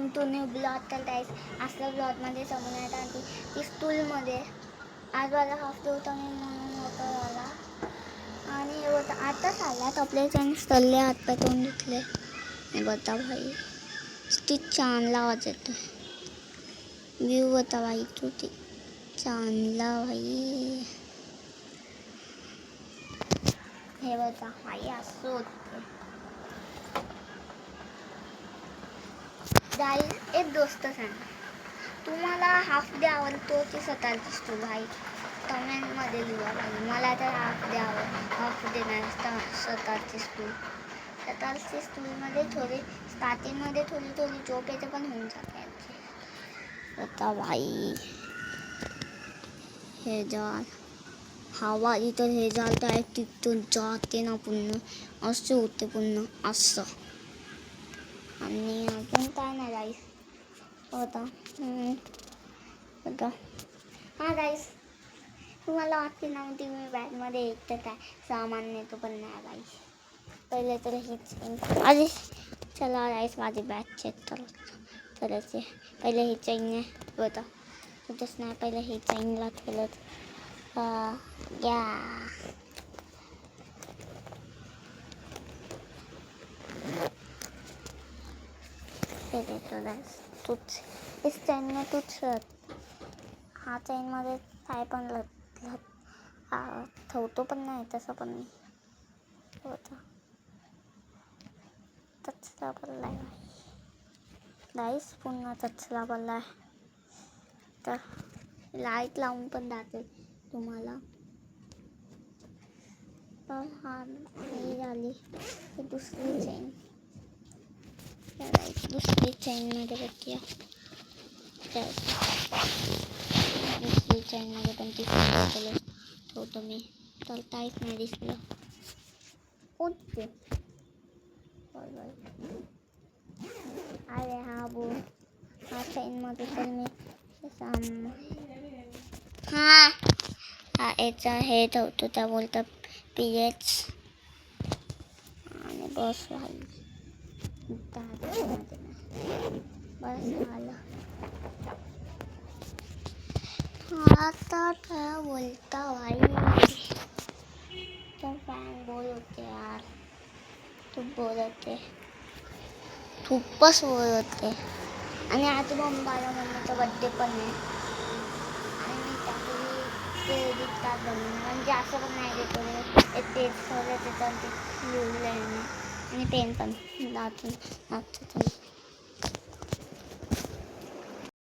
Welcome to new blog. तर गाईस असल्या ब्लॉगमध्ये समोर येत आणि ती स्टूलमध्ये आज माझा हाफ डे होता मी म्हणून होता झाला आणि हे होता आताच आल्यात आपले फ्रेंड्स चालले हातपाय तोंड धुतले. हे बघा भाई किती चांगला आवाज येतो. व्ह्यू होता भाई किती चांगला भाई. हे बघा भाई असं होतं. गाईस एक गोष्ट सांगा, तुम्हाला हाफ डे आवडतो की सकाळची स्टूल? भाई कमेंटमध्ये लिहा भाई. मला तर हाफ डे हाफ डे नाही सकाळची स्टूल. सकाळची स्टूलमध्ये थोडी स्टार्टिंगमध्ये थोडी झोप येते पण होऊन जाते. आता भाई हे जाल हवा इथं हे जाल तर तिथून जाते ना पुन्हा असं होते पुन्हा असं. आणि अजून काय नाही गाईस होता बघा. हां गाईस तुम्हाला वाटते ना ती मी बॅगमध्ये एकटं काय सामान नेतो पण नाही गाईस. पहिले तर हीच आधी चला गाईस माझी बॅग चेक करायचे. पहिले ही चैन नाही होता कुठंच नाही. पहिले ही चैनला ठेवलं या तूच इस चैन में तूच हा चैनमध्ये काय पण ठेवतो पण नाही तसं पण नाही होतं. चचला पडला आहे गाईस पुन्हा चचला पडला आहे. तर लाईट लावून पण दाखवेल तुम्हाला. तर हा ही झाली दुसरी चैन. दुसरी चैनमध्ये बघूया. दुसरी चैनमध्ये पण दिसलं ठेवतो मी तर काहीच नाही दिसलं. कोणते अरे हा बोल हा चैनमध्ये तर मी हा याचा हे ठेवतो त्या बोलतात PH आणि बस झाली. बस झालं. आता काय बोलता भाई तर फॅन बोल होते यार. खूप बोलते खूपच बोलते. आणि आज मम्मीचा बड्डे पण आहे आणि मी त्यातही ते एडिट कार्ड बनवणार म्हणजे असं पण नाही देतो तेच ठेवलं त्याच्यावरती लिहिलं आहे आणि पेन पण दाखवून